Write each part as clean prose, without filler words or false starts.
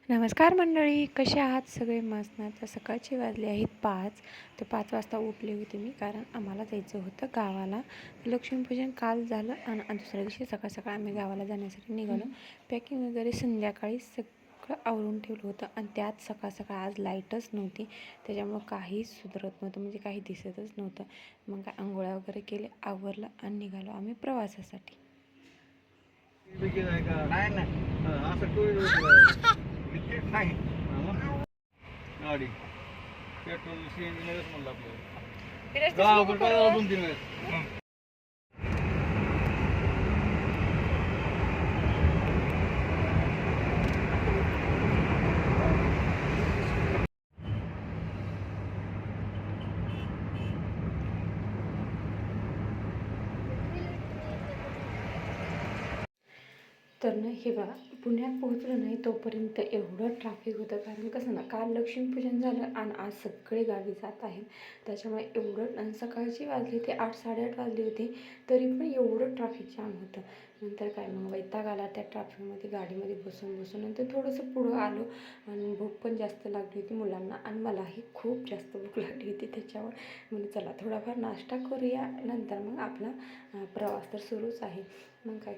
नमस्कार मंडळी, कसे आहात सगळे? मस्त ना. तर सकाळचे वाजले आहेत 5. तर 5 वाजता उठले होते मी, कारण आम्हाला जायचं होतं गावाला. लक्ष्मीपूजन काल झालं आणि दुसऱ्या दिवशी सकाळ सकाळ आम्ही गावाला जाण्यासाठी निघालो. पॅकिंग वगैरे संध्याकाळी सगळं आवरून ठेवलं होतं आणि त्यात सकाळ सकाळ आज लाईटच नव्हती. त्याच्यामुळं काहीच सुधरत नव्हतं, म्हणजे काही दिसतच नव्हतं. मग काय आंघोळ्या वगैरे केले, आवरलं आणि निघालो आम्ही प्रवासासाठी. नाही नाही असं नाही गाडी पेट्रोल सीएनजी मध्येच म्हणलं आपल्याला गावाकडे काय 2-3 वेळेस. तर ना हे बघा, पुण्यात पोहोचलं नाही तोपर्यंत एवढं ट्रॅफिक होतं, कारण कसं ना, काल लक्ष्मीपूजन झालं आणि आज सगळे गावी जात आहेत. त्याच्यामुळे एवढं, आणि सकाळची वाजली ते 8-8:30 वाजले होते, तरी पण एवढं ट्रॅफिक जाम होतं. नंतर काय मग वैताग आला त्या ट्रॅफिकमध्ये, गाडीमध्ये बसून बसून. नंतर थोडंसं पुढं आलो आणि भूक पण जास्त लागली होती मुलांना आणि मलाही खूप जास्त भूक लागली होती. त्याच्यावर म्हणजे चला थोडाफार नाश्ता करूया, नंतर मग आपला प्रवास तर सुरूच आहे. मग काय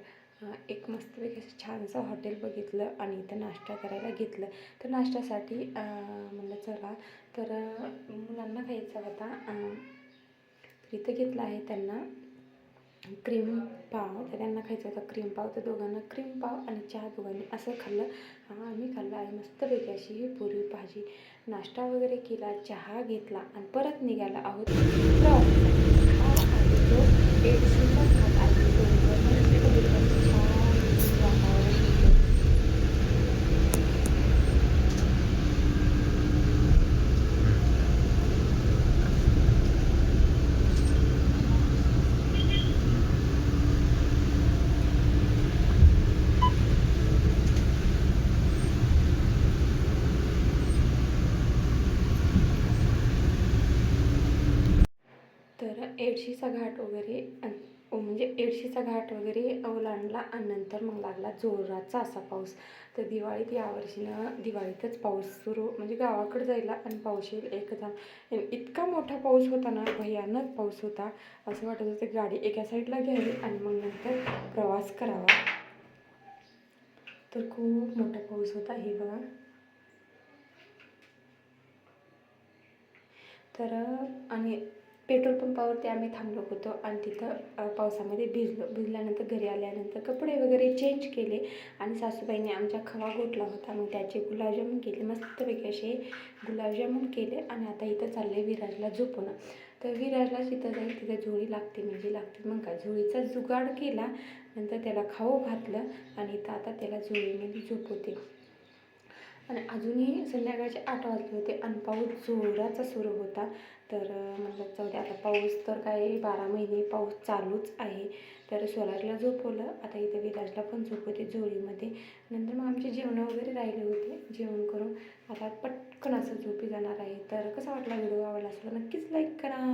एक मस्तपैकी असं छानसं हॉटेल बघितलं आणि इथं नाश्ता करायला घेतलं. तर नाश्त्यासाठी म्हणलं चला, तर मुलांना खायचा होता. तर इथं घेतला आहे त्यांना क्रीम पाव. तर त्यांना खायचा होता क्रीम पाव, तर दोघांना क्रीम पाव आणि चहा दोघांनी असं खाल्लं. आम्ही खाल्लं आहे मस्तपैकी अशी पुरी भाजी. नाश्ता वगैरे केला, चहा घेतला आणि परत निघाला आहोत प्रवासासाठी. हा आहे तो एडशीचा घाट आहे. डोंगर मस्तपैकी असं छान वातावरण होतं. तर एडशीचा घाट वगैरे म्हणजे एडशीचा घाट वगैरे ओलांडला आणि नंतर मग लागला जोराचा असा पाऊस. तर दिवाळीत यावर्षीनं दिवाळीतच पाऊस सुरू, म्हणजे गावाकडे जायला आणि पाऊस येईल एकदम. इतका मोठा पाऊस होता ना, भयानक पाऊस होता. असं वाटत होतं गाडी एका साईडला घ्यावी आणि मग नंतर प्रवास करावा. तर खूप मोठा पाऊस होता, हे बघा. तर आणि पेट्रोल पंपावरती आम्ही थांबलो होतो आणि तिथं पावसामध्ये भिजल्यानंतर घरी आल्यानंतर कपडे वगैरे चेंज केले आणि सासूबाईंनी आमच्या खवा घोटला होता, मग त्याचे गुलाबजामुन केले, मस्तपैकी असे गुलाबजामुन केले. आणि आता इथं चालले विराजला झोपणं. तर विराजला जिथं जाईल तिथं झोळी लागते म्हणजे लागते. मग काय झोळीचा जुगाड केला, नंतर त्याला खाऊ घातलं आणि इथं आता त्याला झोळीमध्ये झोपवते. आणि अजूनही संध्याकाळचे 8 वाजले होते आणि पाऊस जोराचा सुरू होता. तर म्हटलं जाऊ दे, आता पाऊस तर काय 12 महिने पाऊस चालूच आहे. तर स्वराजला झोपवलं, आता इथे विराजला पण झोपवते झोळीमध्ये. नंतर मग आमचे जेवणं वगैरे राहिले होते, जेवण करून आता पटकन असं झोपी जाणार आहे. तर कसा वाटला व्हिडिओ? आवडला असेल नक्कीच लाईक करा.